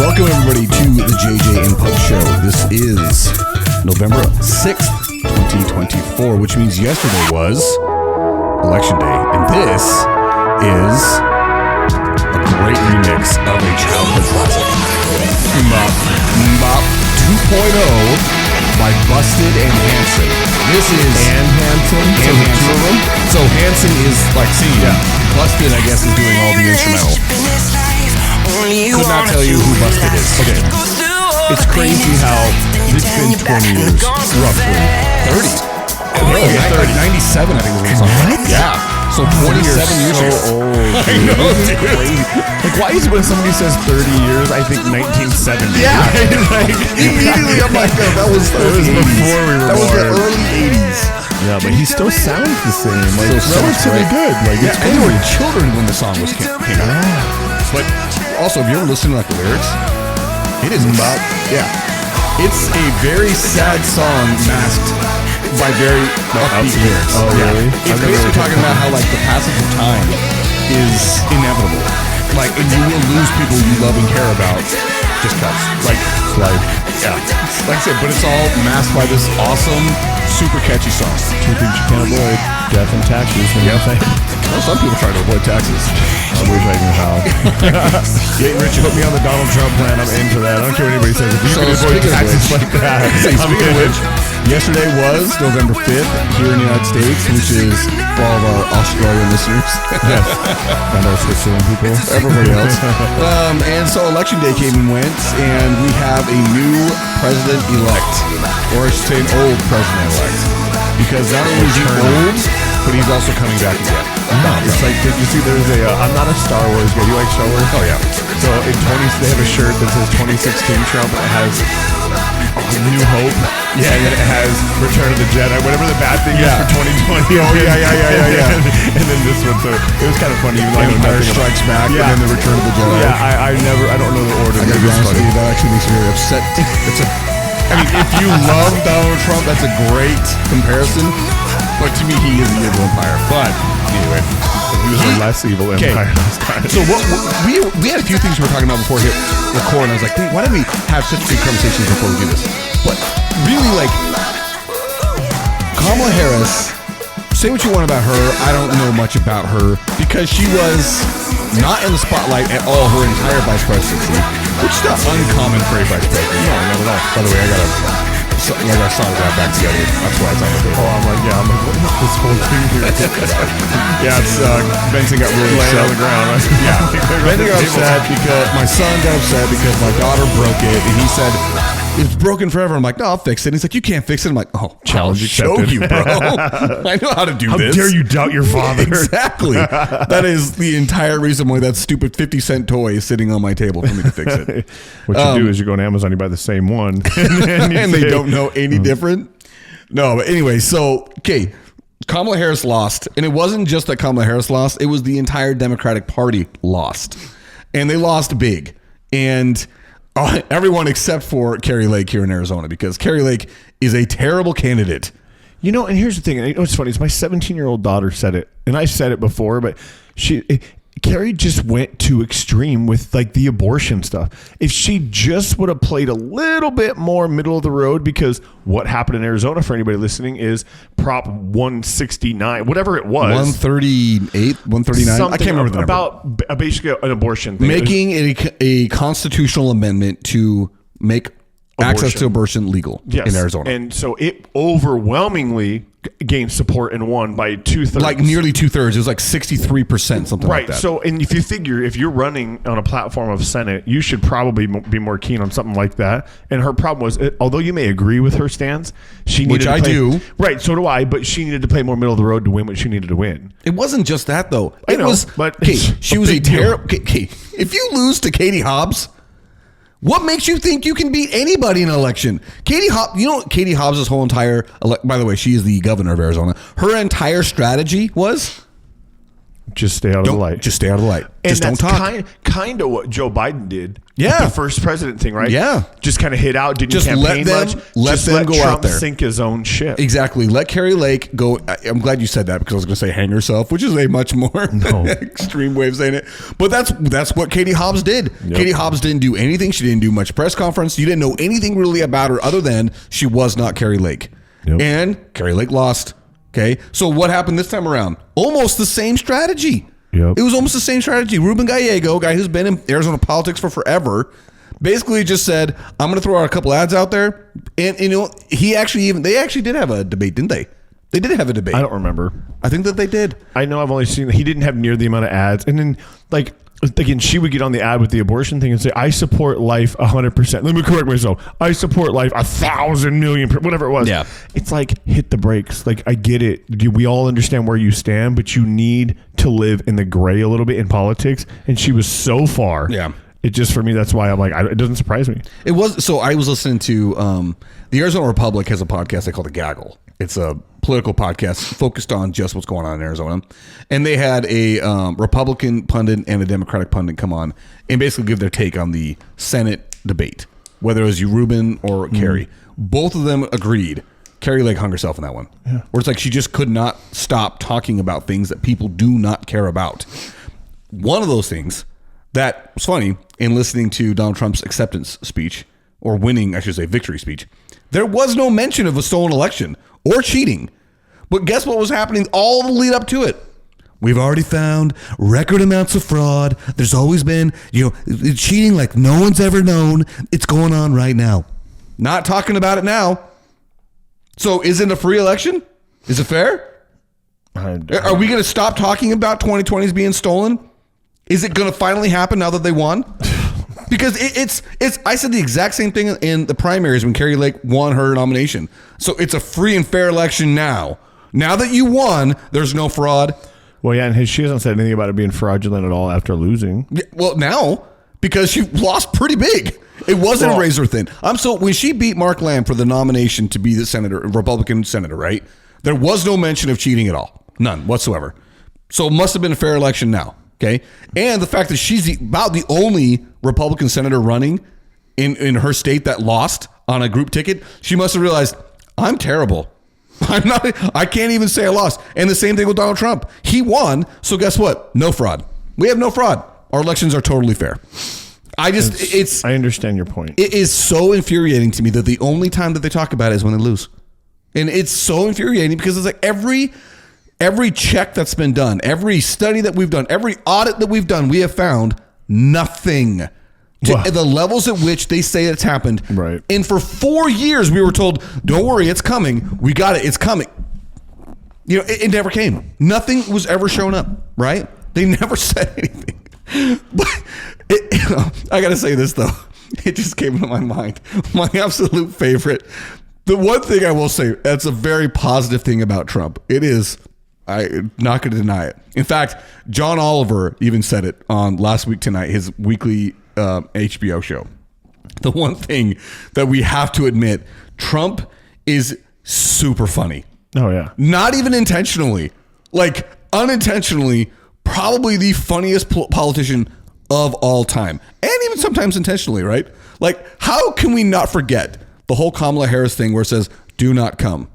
Welcome everybody to the JJ and Pug Show. This is November 6th, 2024, which means yesterday was Election Day. And this is a great remix of a childhood classic. MMMBOP 2.0 by Busted and Hanson. This is... And Hanson? And Hanson. So Hanson is like singing. Yeah. Busted, I guess, is doing all the instrumental. Could not tell you who Busted is. Okay. It's crazy how it's been 20 years, roughly. 30. Really? Okay, 97, I think was the song. What? Yeah. So 27 years ago. So old. I know, dude. Like, why is it when somebody says 30 years, I think 1970? Yeah. Like, immediately I'm like, no, that was before we were born. That was the early 80s. Yeah, but he still sounds the same. Like, So relatively good. Like, Yeah, it's and they were children when the song was came out. But also, if you ever listen to like the lyrics, it is about, yeah. It's a very sad song masked by very upbeat lyrics. Oh, really? It's basically talking about how like the passage of time is inevitable. Like, and you will lose people you love and care about just cause. Like, life. yeah. Like I said, but it's all masked by this awesome, super catchy song. Two things you can't avoid: death and taxes. Yep. Well, some people try to avoid taxes. I wish I knew how. Getting rich, put me on the Donald Trump plan. I'm into that. I don't care what anybody says. If you can avoid taxes like that, Speaking of which, yesterday was November 5th here in the United States, which is for all of our Australian listeners. Yes. And our Switzerland people. Everybody else. And so Election Day came and went, and we have a new president-elect, or I should say an old president-elect, because not only is he old, but he's also coming back again. It's like, did you see there's a, I'm not a Star Wars guy. You like Star Wars? Oh, yeah. So in they have a shirt that says 2016 Trump, and it has New Hope. Yeah, and then it has Return of the Jedi, whatever the bad thing is for 2020. Oh, yeah. And then this one, so it was kind of funny. Even though Empire Strikes Back, and then the Return of the Jedi. Yeah, I don't know the order. I gotta be honest with you, that actually makes me very upset. I mean, if you love Donald Trump, that's a great comparison. But to me, he is the evil empire. But anyway, he was a less evil empire last time. So we had a few things we were talking about before we hit record, and I was like, why did we have such big conversations before we do this? But really, like, Kamala Harris, say what you want about her, I don't know much about her, because she was not in the spotlight at all her entire vice presidency, which is not uncommon for a vice president. No, not at all. By the way, I saw that back together. That's why it's on the table. I'm like, what is this whole thing here? Yeah, it's Benson got really laying upset on the ground. Yeah, Benson got upset because my son got upset because my daughter broke it, and he said it's broken forever. I'm like, no, I'll fix it. And he's like, you can't fix it. I'm like, oh, challenge show accepted. you, bro. I know how to do How this. dare you doubt your father? Exactly. That is the entire reason why that stupid 50-cent toy is sitting on my table for me to fix it. What you do is you go on Amazon, you buy the same one, and they don't know any different. No, but anyway, so okay, Kamala Harris lost, and it wasn't just that Kamala Harris lost; it was the entire Democratic Party lost, and they lost big. And everyone except for Kari Lake here in Arizona, because Kari Lake is a terrible candidate. You know, and here's the thing. You know what's funny is my 17-year-old daughter said it, and I said it before, but Kari just went too extreme with like the abortion stuff. If she just would have played a little bit more middle of the road, because what happened in Arizona, for anybody listening, is Prop 169, whatever it was. 138, 139. I can't remember the number. About basically an abortion thing. Making a constitutional amendment to make access to abortion legal in Arizona. And so it overwhelmingly gained support and won by 2/3. Like nearly 2/3. It was like 63%, something like that. Right. So, and if you figure, if you're running on a platform of Senate, you should probably be more keen on something like that. And her problem was, although you may agree with her stance, she needed to play, do. Right. So do I. But she needed to play more middle of the road to win what she needed to win. It wasn't just that, though. I know, but she was a terrible. If you lose to Katie Hobbs, what makes you think you can beat anybody in an election? Katie Hobbs, you know, Katie Hobbs' whole entire, by the way, she is the governor of Arizona. Her entire strategy was Just stay out of the light. Just stay out of the light. And just don't talk. Kind of what Joe Biden did. Yeah. The first president thing, right? Yeah. Just kind of hit out, didn't Just campaign let them go Trump out there. sink his own ship. Exactly. Let Carrie Lake go. I'm glad you said that because I was going to say hang herself, which is a much more extreme way of saying it. But that's what Katie Hobbs did. Yep. Katie Hobbs didn't do anything. She didn't do much press conference. You didn't know anything really about her other than she was not Carrie Lake. Yep. And Carrie Lake lost. Okay. So what happened this time around? Almost the same strategy. Yep. It was almost the same strategy. Ruben Gallego, guy who's been in Arizona politics for forever, basically just said, I'm going to throw out a couple ads out there. And, they actually did have a debate, didn't they? They did have a debate. I don't remember. I think that they did. I know I've only seen, he didn't have near the amount of ads. And then, like, again, she would get on the ad with the abortion thing and say, I support life 100%. Let me correct myself. I support life 1,000 million, whatever it was. Yeah. It's like, hit the brakes. Like, I get it. We all understand where you stand, but you need to live in the gray a little bit in politics. And she was so far. Yeah. It just, for me, that's why I'm like, it doesn't surprise me. It was, so I was listening to, the Arizona Republic has a podcast they call The Gaggle. It's a political podcast focused on just what's going on in Arizona. And they had a Republican pundit and a Democratic pundit come on and basically give their take on the Senate debate, whether it was you, Ruben, or Carrie. Both of them agreed. Carrie Lake hung herself in that one. Yeah. Where it's like she just could not stop talking about things that people do not care about. One of those things that was funny in listening to Donald Trump's acceptance speech, or winning, I should say, victory speech, there was no mention of a stolen election or cheating. But guess what was happening all the lead up to it? We've already found record amounts of fraud. There's always been, cheating like no one's ever known. It's going on right now. Not talking about it now. So is it a free election? Is it fair? Are we going to stop talking about 2020s being stolen? Is it going to finally happen now that they won? Because it's I said the exact same thing in the primaries when Carrie Lake won her nomination. So it's a free and fair election now. Now that you won, there's no fraud. Well, yeah, and she hasn't said anything about it being fraudulent at all after losing. Yeah, well, now, because she lost pretty big. It wasn't razor thin. When she beat Mark Lamb for the nomination to be the senator, Republican senator, right? There was no mention of cheating at all. None whatsoever. So it must have been a fair election now. Okay. And the fact that she's about the only Republican senator running in her state that lost on a group ticket, she must have realized, I'm terrible. I can't even say I lost. And the same thing with Donald Trump. He won. So guess what? No fraud. We have no fraud. Our elections are totally fair. I understand your point. It is so infuriating to me that the only time that they talk about it is when they lose. And it's so infuriating because it's like every check that's been done, every study that we've done, every audit that we've done, we have found nothing to the levels at which they say it's happened. Right. And for 4 years, we were told, don't worry, it's coming. We got it. It's coming. It never came. Nothing was ever shown up, right? They never said anything. But I got to say this, though. It just came into my mind. My absolute favorite. The one thing I will say, that's a very positive thing about Trump. It is, I'm not going to deny it. In fact, John Oliver even said it on Last Week Tonight, his weekly HBO show. The one thing that we have to admit, Trump is super funny. Oh, yeah. Not even intentionally. Like, unintentionally, probably the funniest politician of all time. And even sometimes intentionally, right? Like, how can we not forget the whole Kamala Harris thing where it says, do not come.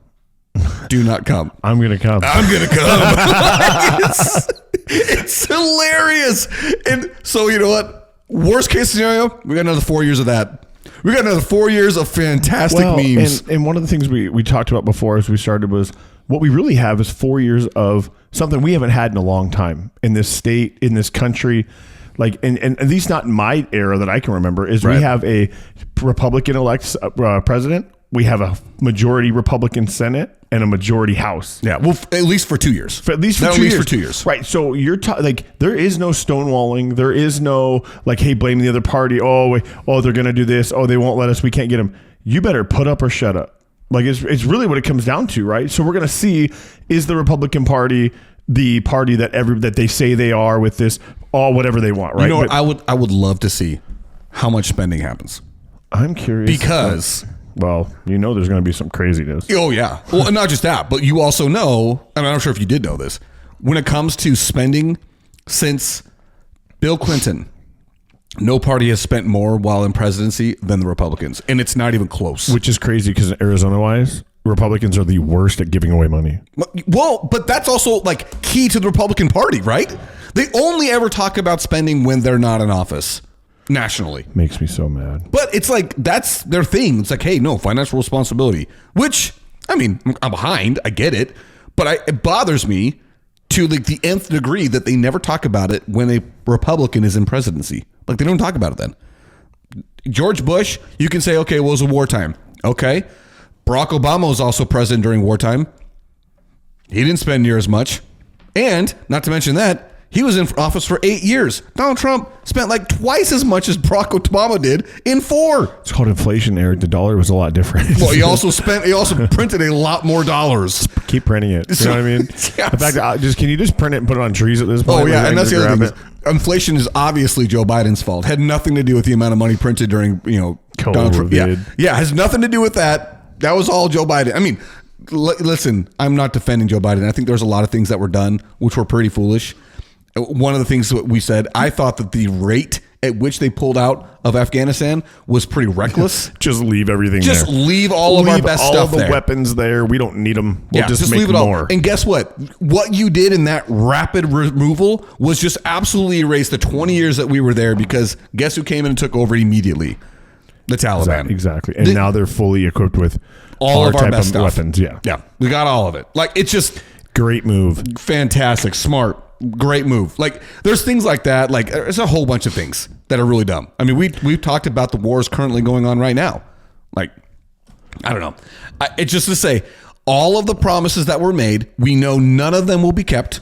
Do not come. I'm going to come. I'm going to come. It's hilarious. And so, you know what? Worst case scenario, we got another 4 years of that. We got another 4 years of fantastic memes. And one of the things we talked about before as we started was what we really have is 4 years of something we haven't had in a long time in this state, in this country. Like, and at least not in my era that I can remember, is we have a Republican elect president. We have a majority Republican Senate and a majority House. Yeah, well, at least for 2 years. For 2 years. Right. So you're like, there is no stonewalling. There is no like, hey, blame the other party. Oh, they're gonna do this. Oh, they won't let us. We can't get them. You better put up or shut up. Like it's really what it comes down to, right? So we're gonna see, is the Republican Party the party that they say they are with this whatever they want, right? You know what? I would love to see how much spending happens. I'm curious because. Well, there's going to be some craziness. Oh, yeah. Well, and not just that, but you also know, and I'm not sure if you did know this, when it comes to spending Since Bill Clinton, no party has spent more while in presidency than the Republicans. And it's not even close. Which is crazy because Arizona-wise, Republicans are the worst at giving away money. Well, but that's also like key to the Republican Party, right? They only ever talk about spending when they're not in office nationally. Makes me so mad. But it's like, that's their thing. It's like, hey, no, financial responsibility, which, I mean, I'm behind. I get it. But it bothers me to like the nth degree that they never talk about it when a Republican is in presidency. Like, they don't talk about it then. George Bush, you can say, okay, well, it was a wartime. Okay. Barack Obama was also president during wartime. He didn't spend near as much. And not to mention that, he was in office for 8 years. Donald Trump spent like twice as much as Barack Obama did in 4. It's called inflation, Eric. The dollar was a lot different. Well, he also printed a lot more dollars. Keep printing it. You know what I mean? Yes. In fact, can you just print it and put it on trees at this point? Oh, yeah. And that's the other thing. It? Inflation is obviously Joe Biden's fault. Had nothing to do with the amount of money printed during, Donald Trump. Yeah, has nothing to do with that. That was all Joe Biden. I mean, listen, I'm not defending Joe Biden. I think there's a lot of things that were done which were pretty foolish. One of the things that we said, I thought that the rate at which they pulled out of Afghanistan was pretty reckless. Just leave everything just there. Leave all of our best stuff there. All the weapons there. We don't need them. We'll just make leave it more. all. And guess what? What you did in that rapid removal was just absolutely erase the 20 years that we were there, because guess who came in and took over immediately? The Taliban. Exactly. And now they're fully equipped with all of our best weapons. Yeah. Yeah. We got all of it. Like, it's just great move. Fantastic. Smart. Great move. Like, there's things like that. Like, there's a whole bunch of things that are really dumb. I mean, we've talked about the wars currently going on right now. Like, I don't know. It's just to say, all of the promises that were made, we know none of them will be kept.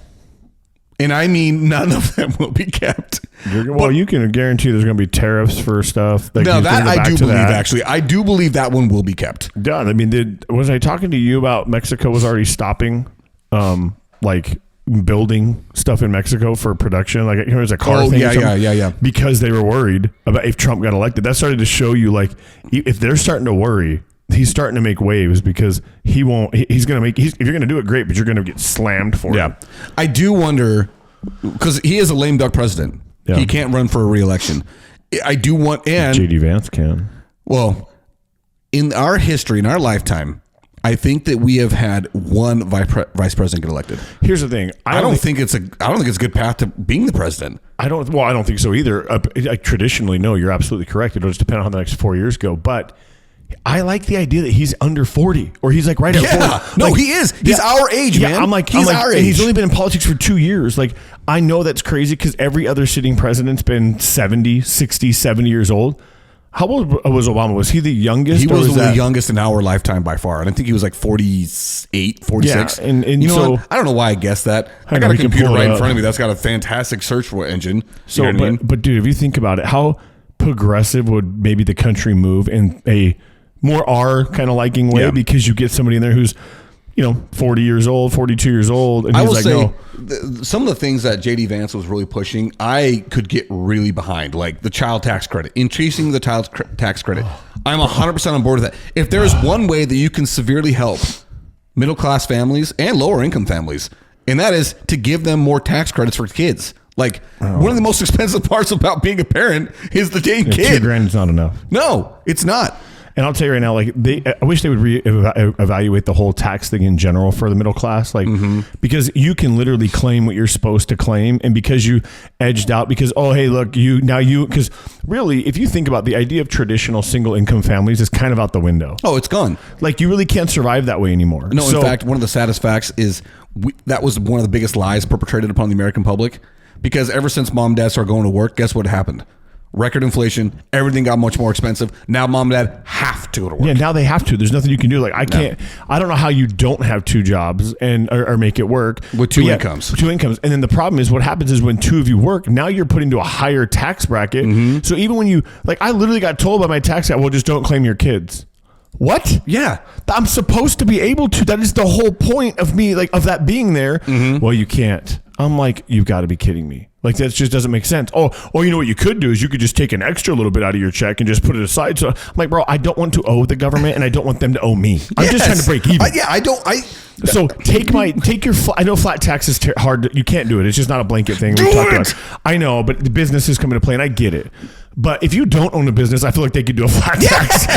And I mean, none of them will be kept. Well, you can guarantee there's going to be tariffs for stuff. Like, no, that I do believe, actually. I do believe that one will be kept. Yeah, I mean, was I talking to you about Mexico was already stopping, building stuff in Mexico for production? Like, it was a car thing. Yeah. Because they were worried about if Trump got elected. That started to show you, like, if they're starting to worry, he's starting to make waves, because he won't. He's going to make. If you're going to do it, great, but you're going to get slammed for it. Yeah, I do wonder, because he is a lame duck president. Yeah. He can't run for a re-election. I do want, and JD Vance can. Well, in our history, in our lifetime, I think that we have had one vice president get elected. Here's the thing: I don't think it's a good path to being the president. I don't think so either. Traditionally, no, you're absolutely correct. It'll just depend on how the next 4 years go, but I like the idea that he's under 40, or he's like right at 40. No, he is. He's our age, man. I'm like, our age. He's only been in politics for 2 years. Like, I know that's crazy, because every other sitting president's been 70, 60, 70 years old. How old was Obama? Was he the youngest? He was the youngest in our lifetime by far. And I think he was like 48, 46. Yeah, and you know so what? I don't know why I guessed that. I got a computer right in front of me that's got a fantastic search engine. So, you know what I mean? But dude, if you think about it, how progressive would maybe the country move in a more our kind of liking way? Yeah. Because you get somebody in there who's, 40 years old, 42 years old. And I will say, some of the things that JD Vance was really pushing, I could get really behind, like the child tax credit, increasing the child tax credit. I'm 100% on board with that. If there's one way that you can severely help middle-class families and lower-income families, and that is to give them more tax credits for kids. Like, one of the most expensive parts about being a parent is the dang kid. $2,000 is not enough. No, it's not. And I'll tell you right now, like, I wish they would evaluate the whole tax thing in general for the middle class, like, because you can literally claim what you're supposed to claim, and because you edged out, because because really, if you think about the idea of traditional single income families, is kind of out the window. Oh, it's gone. Like, you really can't survive that way anymore. No, in fact, one of the saddest facts is that was one of the biggest lies perpetrated upon the American public, because ever since mom and dad started going to work, guess what happened? Record inflation, everything got much more expensive. Now mom and dad have to go to work. Yeah, now they have to. There's nothing you can do. Like, I don't know how you don't have 2 jobs and or make it work. With 2 incomes. With 2 incomes. And then the problem is, what happens is when 2 of you work, now you're put into a higher tax bracket. So even when you, like, I literally got told by my tax guy, well, just don't claim your kids. What? Yeah. I'm supposed to be able to. That is the whole point of me, like, of that being there. Well, you can't. I'm like, you've got to be kidding me. Like, that just doesn't make sense. Oh, you know what you could do is you could just take an extra little bit out of your check and just put it aside. So I'm like, bro, I don't want to owe the government and I don't want them to owe me. I'm just trying to break even. So take your, I know flat tax is hard. You can't do it. It's just not a blanket thing. I know, but the business is coming to play and I get it. But if you don't own a business, I feel like they could do a flat tax.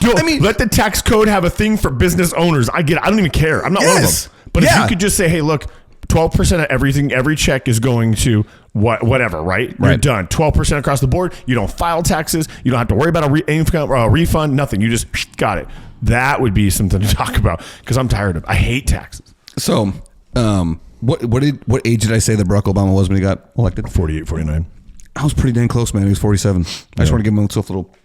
Let the tax code have a thing for business owners. I get it. I don't even care. I'm not one of them. But if you could just say, hey, look, 12% of everything, every check is going to whatever, right? You're done. 12% across the board. You don't file taxes. You don't have to worry about a refund, nothing. You just got it. That would be something to talk about because I'm tired of it. I hate taxes. So, what age did I say that Barack Obama was when he got elected? 48, 49. I was pretty dang close, man. He was 47. I just want to give himself a little...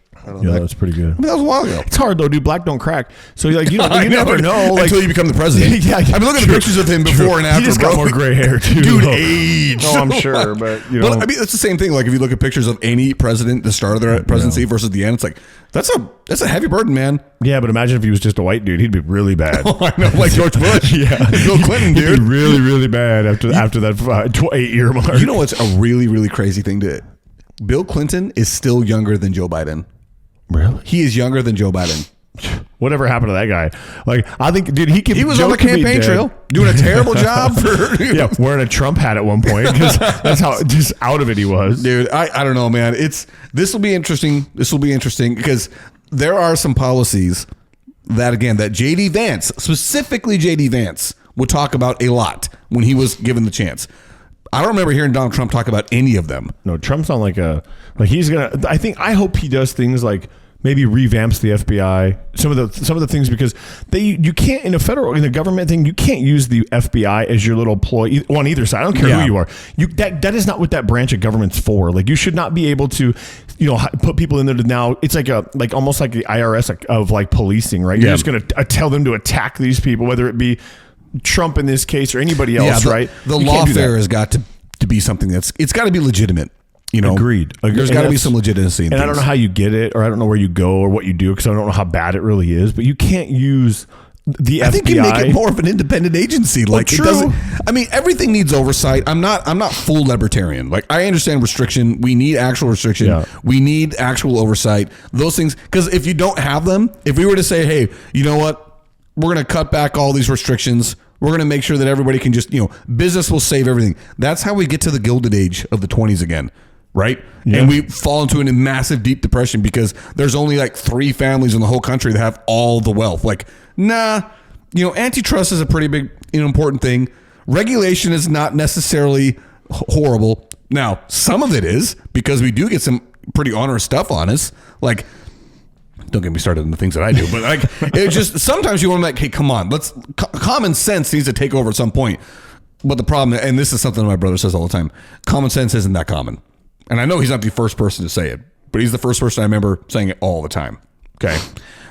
Yeah, that's pretty good. I mean, that was a while ago. It's hard though, dude. Black don't crack. So you never know. Like, until you become the president. Yeah, I've been looking at pictures of him before and after. He just got more gray hair too. Dude, age. Oh, I'm sure, but Well, I mean, it's the same thing. Like if you look at pictures of any president, the start of their presidency versus the end, it's like that's a heavy burden, man. Yeah, but imagine if he was just a white dude, he'd be really bad. Oh, I know, like George Bush. Yeah, Bill Clinton, dude. He'd be really, really bad after that 8-year mark. You know what's a really, really crazy thing Bill Clinton is still younger than Joe Biden. Really? He is younger than Joe Biden. Whatever happened to that guy? Like, I think, dude, he was on the campaign trail doing a terrible job for wearing a Trump hat at one point because that's how just out of it he was. Dude, I don't know, man. This will be interesting. This will be interesting because there are some policies that JD Vance, specifically JD Vance, would talk about a lot when he was given the chance. I don't remember hearing Donald Trump talk about any of them. No, Trump's on he's gonna. I hope he does things like maybe revamps the FBI. Some of the things because you can't in the government thing you can't use the FBI as your little ploy on either side. I don't care who you are. That is not what that branch of government's for. Like you should not be able to put people in there to now. It's like almost like the IRS of like policing, right? You're just gonna tell them to attack these people, whether it be Trump in this case or anybody else, right? The lawfare has got to be something it's got to be legitimate. Agreed. There's got to be some legitimacy. I don't know how you get it, or I don't know where you go, or what you do, because I don't know how bad it really is. But you can't use the FBI. I think you make it more of an independent agency. Like it doesn't. I mean, everything needs oversight. I'm not full libertarian. Like I understand restriction. We need actual restriction. Yeah. We need actual oversight. Those things, because if you don't have them, if we were to say, hey, you know what, we're going to cut back all these restrictions. We're going to make sure that everybody can just, business will save everything. That's how we get to the Gilded Age of the 20s again, right? Yeah. And we fall into a massive deep depression because there's only like 3 families in the whole country that have all the wealth. Like, antitrust is a pretty big, important thing. Regulation is not necessarily horrible. Now, some of it is because we do get some pretty onerous stuff on us. Like, don't get me started on the things that I do, but like it's just sometimes you want to hey, come on, common sense needs to take over at some point. But the problem, and this is something my brother says all the time, common sense isn't that common. And I know he's not the first person to say it, but he's the first person I remember saying it all the time. Okay,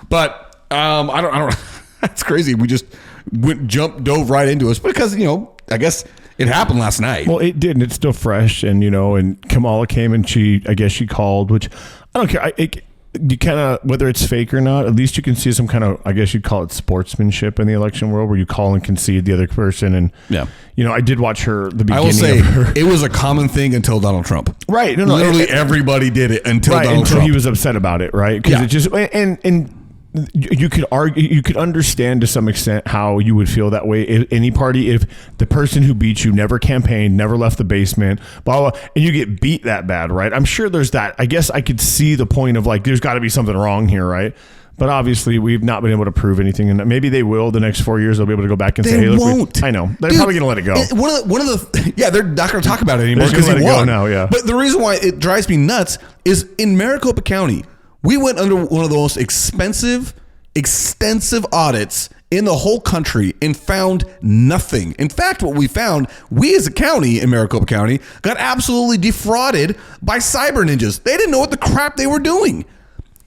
but I don't. That's crazy. We just dove right into us because I guess it happened last night. Well, it did, and it's still fresh, and and Kamala came and she called, which I don't care. You kind of, whether it's fake or not, at least you can see some kind of, I guess you'd call it sportsmanship in the election world where you call and concede the other person. And, I did watch the beginning I will say, of her. It was a common thing until Donald Trump. Right. No, literally everybody did it until Donald Trump. He was upset about it, right? Because it just, and you could argue, you could understand to some extent how you would feel that way if any party, if the person who beat you never campaigned, never left the basement, blah, blah, and you get beat that bad, right? I'm sure there's that. I guess I could see the point of like, there's got to be something wrong here, right? But obviously, we've not been able to prove anything, and maybe they will. The next 4 years, they'll be able to go back and say, "Hey, look, won't. I know they're probably going to let it go." One of the they're not going to talk about it anymore because he won. Now, yeah. But the reason why it drives me nuts is in Maricopa County, we went under one of the most extensive audits in the whole country and found nothing. In fact, what we found, we as a county in Maricopa County got absolutely defrauded by cyber ninjas. They didn't know what the crap they were doing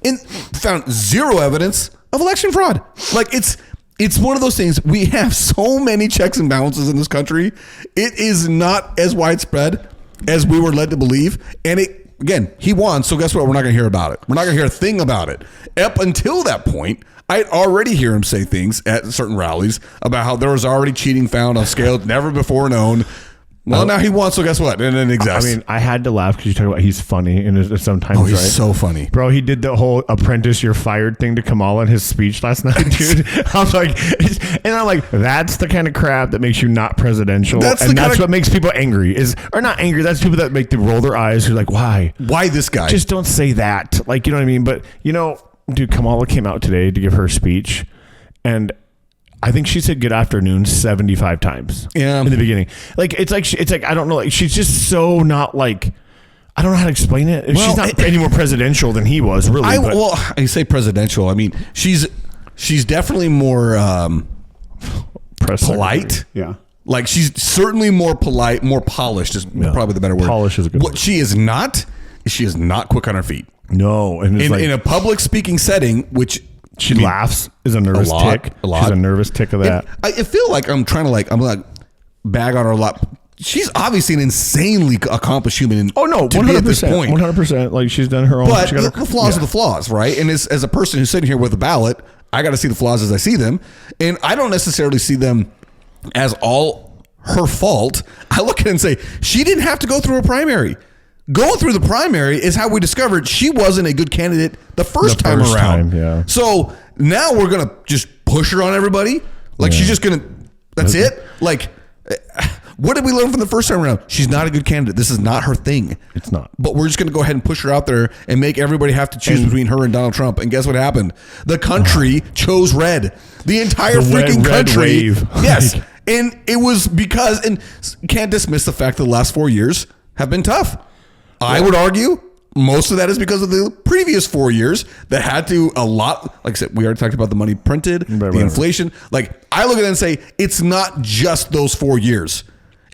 and found zero evidence of election fraud. Like it's one of those things. We have so many checks and balances in this country. It is not as widespread as we were led to believe. And again, he won. So guess what? We're not going to hear about it. We're not going to hear a thing about it. Up until that point, I'd already hear him say things at certain rallies about how there was already cheating found on scales never before known. Well, now he won, so guess what? And then exactly. I mean, I had to laugh because you talk about he's funny and it's sometimes he's right. so funny. Bro, he did the whole apprentice, you're fired thing to Kamala in his speech last night, dude. I was like, and I'm like, that's the kind of crap that makes you not presidential. That's what makes people angry or not angry. That's people that make them roll their eyes. Who're like, why? Why this guy? Just don't say that. Like, you know what I mean? But, dude, Kamala came out today to give her speech and I think she said good afternoon 75 times in the beginning. Like, it's like, I don't know. Like, she's just so not like, I don't know how to explain it. Well, she's not any more presidential than he was, really. I say presidential. I mean, she's definitely more polite. Yeah. Like, she's certainly more polite, more polished is probably the better word. Polish is a good word. What she is not quick on her feet. No. And in a public speaking setting, which... She laughs, is a nervous tick. A lot. She's a nervous tick of that. I feel like I'm trying to bag on her a lot. She's obviously an insanely accomplished human. 100%. At this point. 100%. Like, she's done her own. But the flaws are the flaws, right? And as a person who's sitting here with a ballot, I got to see the flaws as I see them. And I don't necessarily see them as all her fault. I look at it and say, she didn't have to go through a primary. Going through the primary is how we discovered she wasn't a good candidate the first time around. Yeah. So now we're going to just push her on everybody. Like, she's just going to, that's it. Like, what did we learn from the first time around? She's not a good candidate. This is not her thing. It's not. But we're just going to go ahead and push her out there and make everybody have to choose between her and Donald Trump. And guess what happened? The country chose red. The entire freaking country. Wave. Yes. And it was because, and can't dismiss the fact that the last 4 years have been tough. I would argue most of that is because of the previous 4 years that had to a lot. Like I said, we already talked about the money printed, the inflation. Like, I look at it and say, it's not just those 4 years.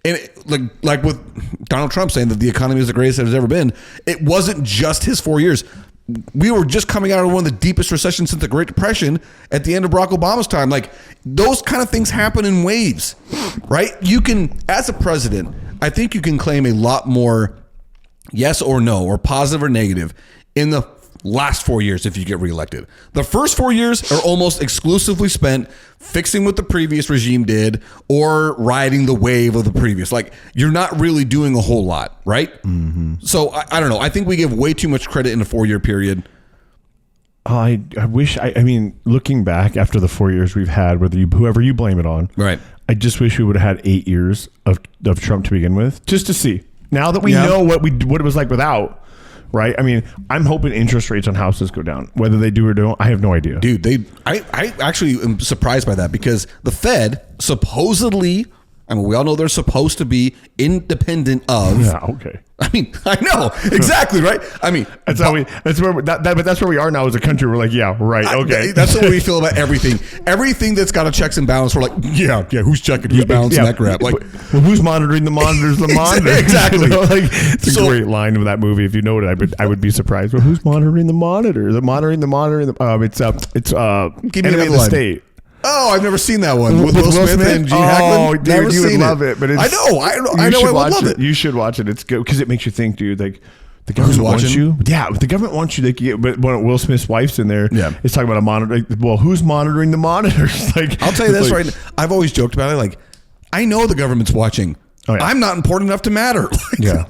And like with Donald Trump saying that the economy is the greatest it has ever been, it wasn't just his 4 years. We were just coming out of one of the deepest recessions since the Great Depression at the end of Barack Obama's time. Like, those kind of things happen in waves, right? You can, as a president, I think you can claim a lot more yes or no, or positive or negative, in the last 4 years if you get reelected. The first 4 years are almost exclusively spent fixing what the previous regime did or riding the wave of the previous. Like, you're not really doing a whole lot, right? Mm-hmm. So, I don't know. I think we give way too much credit in a 4 year period. I wish, I mean, looking back after the 4 years we've had, whoever you blame it on, right? I just wish we would have had 8 years of Trump to begin with, just to see. Now that we know what it was like without, right? I mean, I'm hoping interest rates on houses go down. Whether they do or don't, I have no idea. Dude, I actually am surprised by that because the Fed supposedly, I mean, we all know they're supposed to be independent of. Yeah, okay. I mean, I know exactly, right? I mean, that's where we are now as a country. We're like, yeah, right, okay. That's what we feel about everything. Everything that's got a checks and balance, we're like, yeah. Who's checking? Who's balancing that crap? Like, well, who's monitoring the monitors? The monitors, exactly. It's a great line of that movie. If you know it, I would be surprised. Well, who's monitoring the monitor? The monitoring the monitor. It's Give me Enemy of the State. Oh, I've never seen that one with Will Smith and Gene Hackman. Oh, dude, you would love it. But I know. I would love it. You should watch it. It's good because it makes you think, dude. Like, the government wants you. Yeah, the government wants you. But when Will Smith's wife's in there, it's talking about a monitor. Like, well, who's monitoring the monitors? Like, I'll tell you this right now. I've always joked about it. Like, I know the government's watching. Oh, yeah. I'm not important enough to matter. Yeah.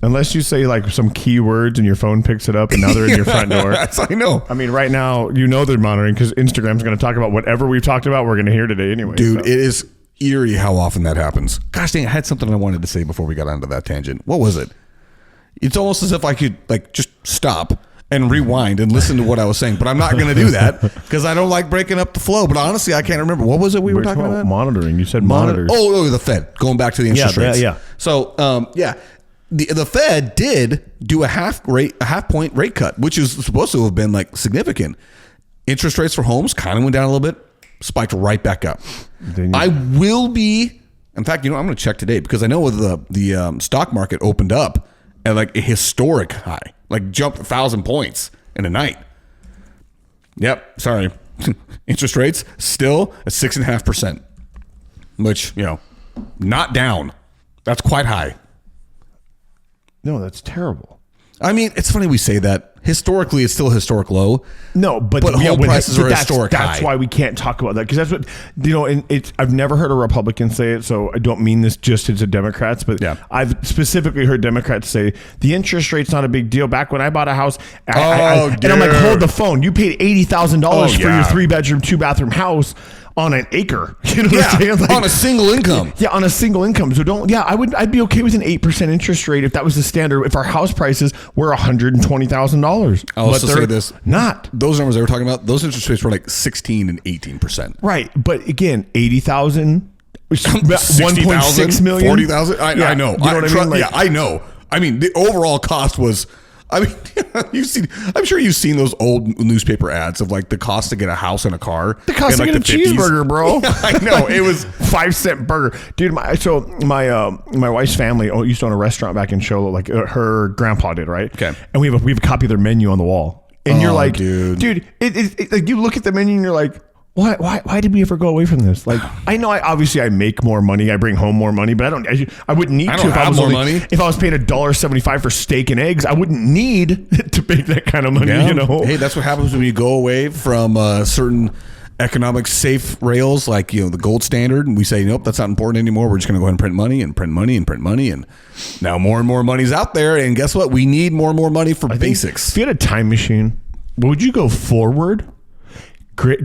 Unless you say like some keywords and your phone picks it up and now they're in your front door. I know. I mean, right now, they're monitoring because Instagram's going to talk about whatever we've talked about. We're going to hear today anyway. Dude, It is eerie how often that happens. Gosh dang, I had something I wanted to say before we got onto that tangent. What was it? It's almost as if I could like just stop and rewind and listen to what I was saying, but I'm not going to do that because I don't like breaking up the flow. But honestly, I can't remember. What was it we were talking about? Monitoring. You said monitors. Oh, the Fed. Going back to the interest rates. Yeah. So, The Fed did do a half point rate cut, which is supposed to have been like significant. Interest rates for homes kind of went down a little bit, spiked right back up. I will be, in fact, I'm going to check today because I know the stock market opened up at like a historic high, like jumped 1,000 points in a night. Yep, sorry. Interest rates still at 6.5%, which, not down. That's quite high. No, that's terrible. I mean, it's funny we say that. Historically, it's still a historic low. No, but home prices are historic high. That's why we can't talk about that, because that's what, and it's. I've never heard a Republican say it, so I don't mean this just to Democrats, but I've specifically heard Democrats say the interest rate's not a big deal. Back when I bought a house, and I'm like, hold the phone. You paid $80,000 for your 3-bedroom, 2-bathroom house on an acre. You know what I'm saying? Like, on a single income. Yeah, on a single income. So I'd be okay with an 8% interest rate if that was the standard, if our house prices were $120,000. I'll also say this. Not. Those numbers they were talking about, those interest rates were like 16 and 18%. Right. But again, 80,000, 1.6 million. 40,000. I know. You know what I mean? Like, yeah, I know. I mean, the overall cost was, I mean, I'm sure you've seen those old newspaper ads of like the cost to get a house and a car. The cost to get a cheeseburger, bro. Yeah, I know. It was 5-cent burger. Dude, my wife's family used to own a restaurant back in Show, like her grandpa did, right? Okay. And we have a copy of their menu on the wall. And you're like, dude, it like you look at the menu and you're like, why did we ever go away from this? Like, I know I make more money. I bring home more money, but I wouldn't need to if I was money. If I was paying $1.75 for steak and eggs, I wouldn't need to make that kind of money, you know? Hey, that's what happens when you go away from certain economic safe rails, like, the gold standard. And we say, nope, that's not important anymore. We're just going to go ahead and print money and print money and print money. And now more and more money's out there. And guess what? We need more and more money for basics. If you had a time machine, would you go forward?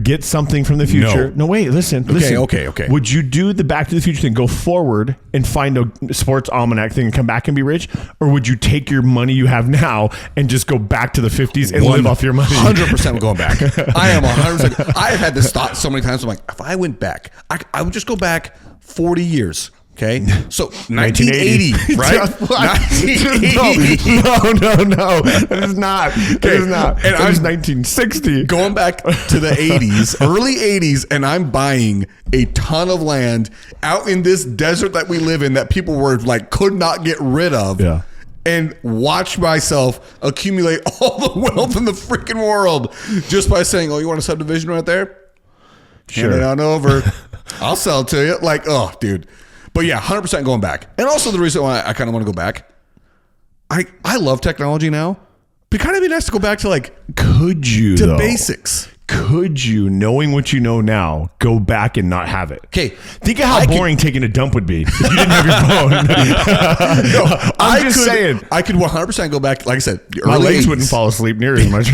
Get something from the future. No, wait, listen. Okay. Would you do the Back to the Future thing, go forward and find a sports almanac thing and come back and be rich? Or would you take your money you have now and just go back to the 50s and live off your money? 100% going back. I am 100%. I have had this thought so many times. I'm like, if I went back, I would just go back 40 years. Okay, so 1980, right? 1980. No, it is not. It is not. And it was 1960. Going back to the 80s, early 80s, and I'm buying a ton of land out in this desert that we live in that people were like could not get rid of. Yeah. And watch myself accumulate all the wealth in the freaking world just by saying, "Oh, you want a subdivision right there? Sure. Hand it on over. I'll sell it to you." Like, oh, dude. But yeah, 100% going back. And also the reason why I kind of want to go back, I love technology now. But kind of be nice to go back to basics. Could you, knowing what you know now, go back and not have it? Okay. Think of how boring taking a dump would be if you didn't have your phone. No, I'm just saying. I could 100% go back, like I said, the early my legs 80s. wouldn't fall asleep near as much.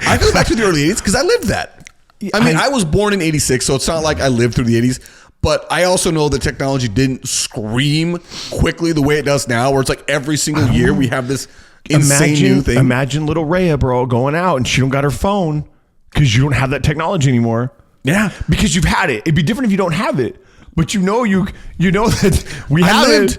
I go back to the early 80s because I lived that. I mean, I was born in 86, so it's not like I lived through the 80s. But I also know that technology didn't scream quickly the way it does now, where it's like every single year we have this insane new thing. Imagine little Rhea, bro, going out and she don't got her phone because you don't have that technology anymore. Yeah. Because you've had it. It'd be different if you don't have it. But you know that we have it.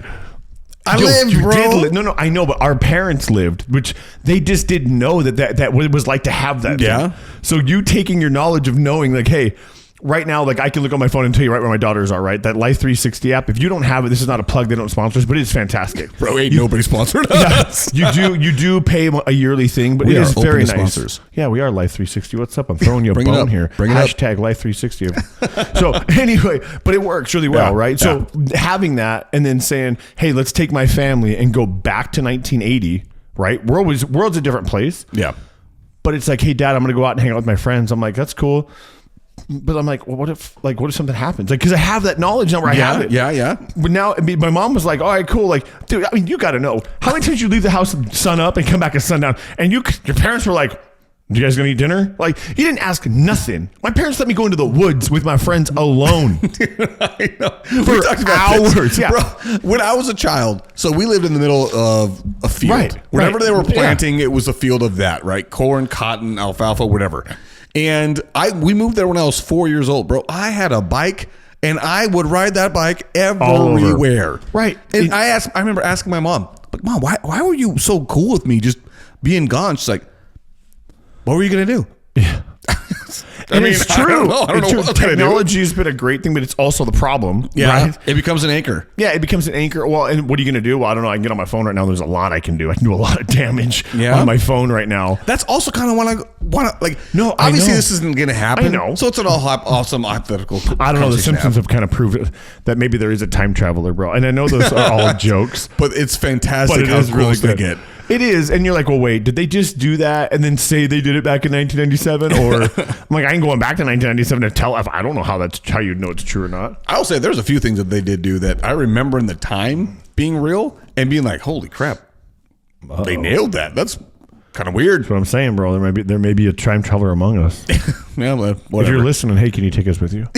I lived, bro. No, I know, but our parents lived, which they just didn't know that what it was like to have that. Yeah. Thing. So you taking your knowledge of knowing, like, hey, right now, like I can look on my phone and tell you right where my daughters are, right? That Life 360 app. If you don't have it, this is not a plug. They don't sponsor us, but it's fantastic. Bro, nobody sponsored us. Yeah, you do pay a yearly thing, but it is very nice. Sponsors. Yeah, we are Life 360. What's up? I'm throwing you a Bring bone here. Bring it Hashtag Life 360. So anyway, but it works really well, right? So having that and then saying, hey, let's take my family and go back to 1980, right? World's a different place. Yeah. But it's like, hey, Dad, I'm going to go out and hang out with my friends. I'm like, that's cool. But I'm like, well, what if something happens? Like, because I have that knowledge now where I have it. Yeah. But now, my mom was like, all right, cool. Like, dude, I mean, you got to know. How many times you leave the house sun up and come back at sundown? And your parents were like, you guys going to eat dinner? Like, you didn't ask nothing. My parents let me go into the woods with my friends alone. Dude, I know. For hours. Yeah. Bro, when I was a child, so we lived in the middle of a field. Right. Whenever they were planting, it was a field of that, right? Corn, cotton, alfalfa, whatever. And we moved there when I was 4 years old, bro. I had a bike and I would ride that bike everywhere. Right. And I remember asking my mom, like, Mom, why were you so cool with me just being gone? She's like, what were you going to do? Yeah. I mean, it's true. I don't know what technology has been a great thing, but it's also the problem. Yeah, right? It becomes an anchor. Yeah, it becomes an anchor. Well, and what are you going to do? Well, I don't know. I can get on my phone right now. There's a lot I can do. I can do a lot of damage on my phone right now. That's also kind of want to like. No, obviously this isn't going to happen. I know. So it's an awesome hypothetical. I don't know. The Simpsons have kind of proved that maybe there is a time traveler, bro. And I know those are all jokes, but it's fantastic. But it is really good. It is. And you're like, well, wait, did they just do that and then say they did it back in 1997? Or I'm like, I ain't going back to 1997 to tell if I don't know how you know it's true or not. I'll say there's a few things that they did do that I remember in the time being real and being like, holy crap, they nailed that. That's kind of weird. That's what I'm saying, bro. There may be a time traveler among us. Yeah, but If whatever. you're listening, hey, can you take us with you?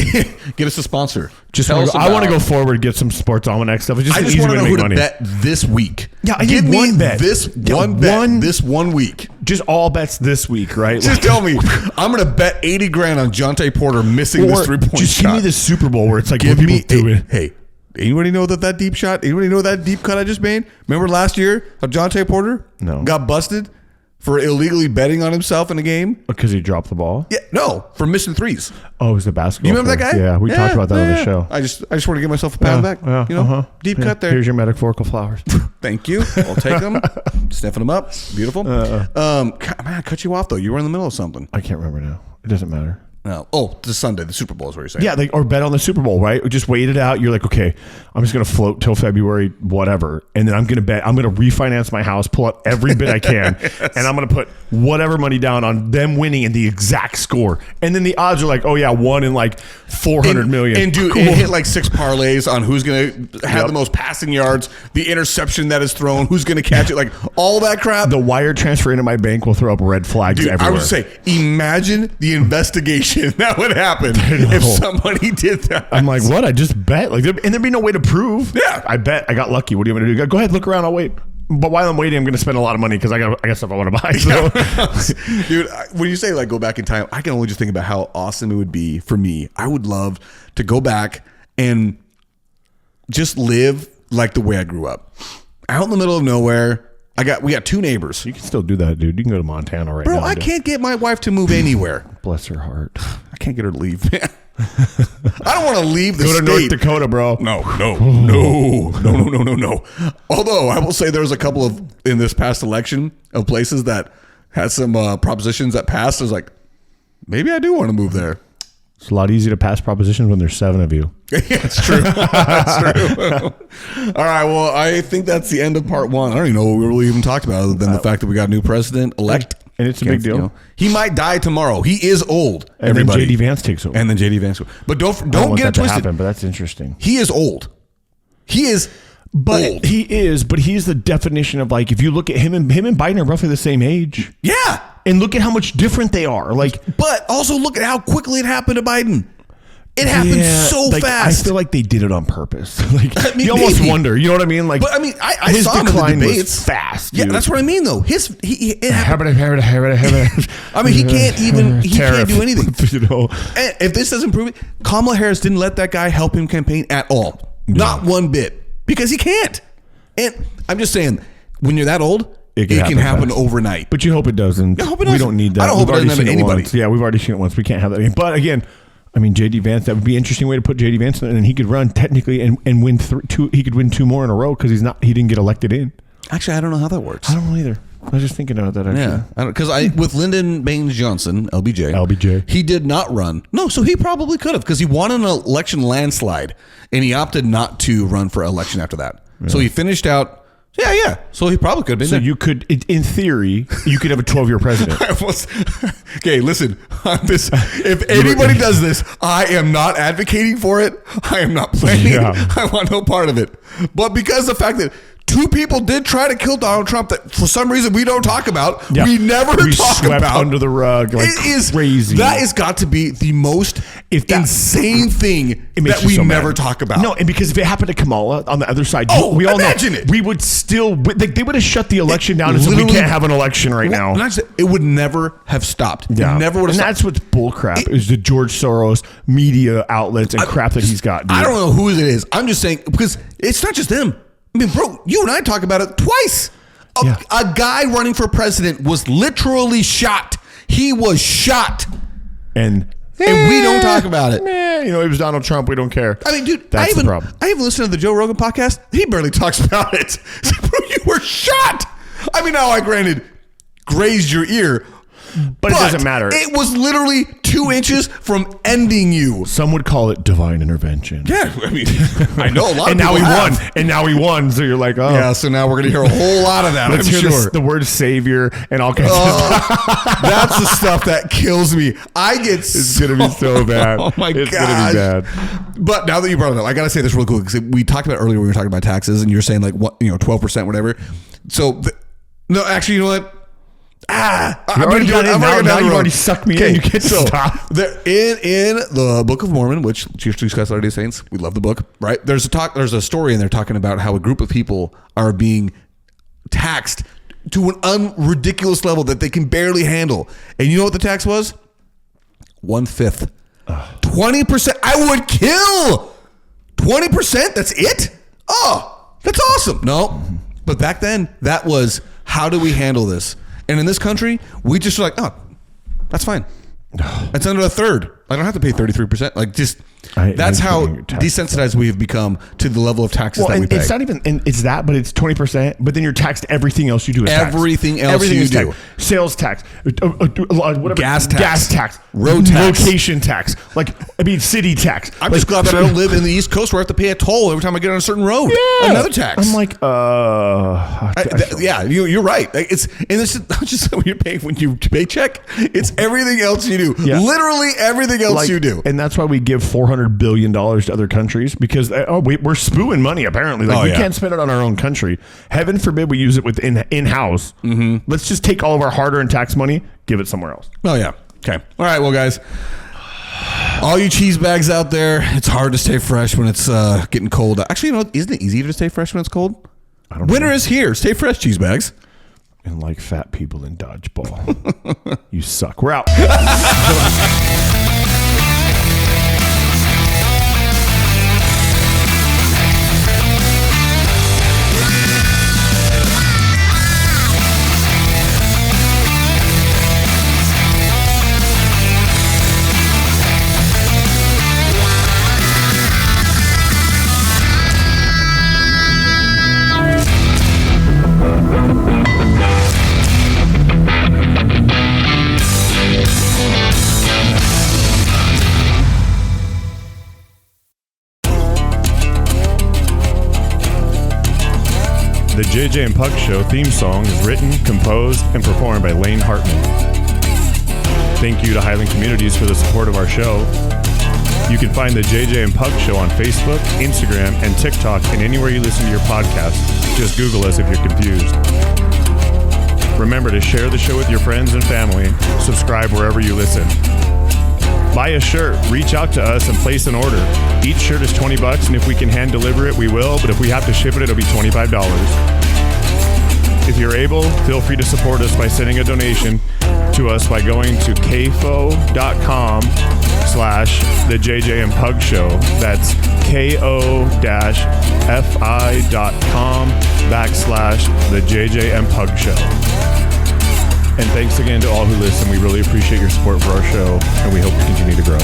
Get us a sponsor. Just Tell us I want to about- go forward, get some sports almanac stuff. It's just I an just easy want way to to know make who money. to bet this week. Yeah, I give need me one bet. this Yeah, one bet this 1 week. Just all bets this week, right? Just tell me, I'm going to bet 80 grand on Jonte Porter missing this 3-point shot. Just give me the Super Bowl where it's like Give when me people do it. Hey, anybody know that deep shot? Anybody know that deep cut I just made? Remember last year how Jonte Porter got busted for illegally betting on himself in a game? Because he dropped the ball? Yeah, no, for missing threes. Oh, it was the basketball. You remember that guy? Yeah, we talked about that on the show. I just want to give myself a pat on the back. Deep cut there. Here's your metaphorical flowers. Thank you. I'll take them. Sniffing them up. Beautiful. Man, I cut you off though. You were in the middle of something. I can't remember now. It doesn't matter. No. Oh, this Sunday, the Super Bowl is what you're saying. Yeah, or bet on the Super Bowl, right? Just wait it out. You're like, okay, I'm just going to float till February, whatever. And then I'm going to bet. I'm going to refinance my house, pull out every bit I can, and I'm going to put whatever money down on them winning in the exact score. And then the odds are like, oh yeah, 1 in like 400 million. And dude, Cool. it hit like 6 parlays on who's going to have the most passing yards, the interception that is thrown, who's going to catch it, like all that crap. The wire transfer into my bank will throw up red flags Dude, everywhere. I would say, imagine the investigation that would happen if somebody did that. I'm like, what? I just bet. Like, and there'd be no way to prove. Yeah. I bet. I got lucky. What do you want me to do? Go ahead, look around. I'll wait. But while I'm waiting, I'm going to spend a lot of money because I got stuff I want to buy. So. Dude, when you say like go back in time, I can only just think about how awesome it would be for me. I would love to go back and just live like the way I grew up. Out in the middle of nowhere. We got 2 neighbors. You can still do that, dude. You can go to Montana right now. Bro, I can't get my wife to move anywhere. Bless her heart. I can't get her to leave, man. I don't want to leave the Go to state. North Dakota, bro. No. Although I will say there was a couple of in this past election of places that had some propositions that passed. I was like, maybe I do want to move there. It's a lot easier to pass propositions when there's 7 of you. Yeah, it's true. That's true. All right. Well, I think that's the end of part 1. I don't even know what we really even talked about other than the fact that we got a new president elect. And it's a big deal. He might die tomorrow. He is old. And everybody. then J.D. Vance takes over. And then J.D. Vance. But don't I want get it that to twisted. happen, but that's interesting. He is old. He is old. But he's the definition of like, if you look at him and Biden are roughly the same age. Yeah. And look at how much different they are. Like, but also look at how quickly it happened to Biden. It happened so like, fast. I feel like they did it on purpose. Like, I mean, you almost maybe. wonder. You know what I mean? Like, But I mean, I his saw him in the decline debates. was fast. Yeah, dude. that's what I mean, though. It happened. I mean, he can't do anything. You know? And if this doesn't prove it, Kamala Harris didn't let that guy help him campaign at all. Not one bit. Because he can't. And I'm just saying, when you're that old, it can happen overnight. But you hope it doesn't. I hope it We doesn't. don't need that. I don't hope it doesn't happen to anybody. Once. Yeah, we've already seen it once. We can't have that again. But again, I mean, J.D. Vance, that would be an interesting way to put J.D. Vance in, and he could run technically and win 2. He could win 2 more in a row because he didn't get elected in. Actually, I don't know how that works. I don't know either. I was just thinking about that. Actually. Yeah, because with Lyndon Baines Johnson, LBJ, he did not run. No, so he probably could have because he won an election landslide, and he opted not to run for election after that. Yeah. So he finished out. Yeah. So he probably could have been. So there. you could, in theory, you could have a 12-year president. Okay, listen. If anybody does this, I am not advocating for it. I am not planning. Yeah. I want no part of it. But because the fact that 2 people did try to kill Donald Trump that for some reason we don't talk about, we never talk about under the rug. Like it is crazy. That has got to be the most insane thing that we never talk about. No, and because if it happened to Kamala on the other side, we all imagine know it. We would still they would have shut the election down and said we can't have an election right now. It would never have stopped. Yeah. It never would have stopped. That's what's bullcrap is the George Soros media outlets and crap that he's got. Dude. I don't know who it is. I'm just saying because it's not just them. I mean, bro, you and I talk about it twice. A guy running for president was literally shot. He was shot. And we don't talk about it. It was Donald Trump. We don't care. I mean, dude, that's the problem. I even listened to the Joe Rogan podcast. He barely talks about it. Bro, you were shot. I mean, now I granted grazed your ear. But it doesn't matter. It was literally 2 inches from ending you. Some would call it divine intervention. Yeah, I mean, I know a lot And of now people he have. won. And now he won. So you're like, oh. Yeah, so now we're going to hear a whole lot of that, Let's I'm hear sure. the word savior and all kinds of stuff. That's the stuff that kills me. It's going to be so bad. Oh my It's gosh. going to be bad. But now that you brought it up, I got to say this real quick because we talked about earlier when we were talking about taxes and you're saying like what 12%, whatever. So no, actually, you know what? Now you've already sucked me in. You can't stop. In the Book of Mormon, which Chief Scott Latter-day Saints, we love the book, right? There's a story in there talking about how a group of people are being taxed to an unridiculous level that they can barely handle. And you know what the tax was? 1/5. 20%. I would kill 20%. That's it? Oh, that's awesome. No, but back then that was, how do we handle this? And in this country, we just are like, oh, that's fine. It's under a third. I don't have to pay 33%. Like, just that's how desensitized we have become to the level of taxes that we pay. It's not even, and it's that, but it's 20%. But then you're taxed everything else you do. Is Everything tax. else you is do. Tax. Sales tax, whatever, gas tax, road tax, location tax. City tax. I'm just glad that I don't live in the East Coast where I have to pay a toll every time I get on a certain road. Yeah. Another tax. I'm like, yeah, you're right. Like, it's not just when you paycheck. It's everything else you do. Yeah. Literally everything else you do. And that's why we give $400 billion to other countries, because we're spooing money apparently. We can't spend it on our own country. Heaven forbid we use it in-house. Mm-hmm. Let's just take all of our hard-earned tax money, give it somewhere else. Oh yeah. Okay. All right. Well, guys, all you cheese bags out there, it's hard to stay fresh when it's getting cold. Actually, isn't it easier to stay fresh when it's cold? Winter is here. Stay fresh, cheese bags. And like fat people in dodgeball. You suck. We're out. The JJ and Puck Show theme song is written, composed, and performed by Lane Hartman. Thank you to Highland Communities for the support of our show. You can find the JJ and Puck Show on Facebook, Instagram, and TikTok, and anywhere you listen to your podcast. Just Google us if you're confused. Remember to share the show with your friends and family. Subscribe wherever you listen. Buy a shirt, reach out to us, and place an order. Each shirt is $20, and if we can hand deliver it, we will, but if we have to ship it, it'll be $25. If you're able, feel free to support us by sending a donation to us by going to kfo.com/the JJ and Pug Show. That's ko-fi.com/the JJ and Pug Show. And thanks again to all who listen. We really appreciate your support for our show, and we hope to continue to grow.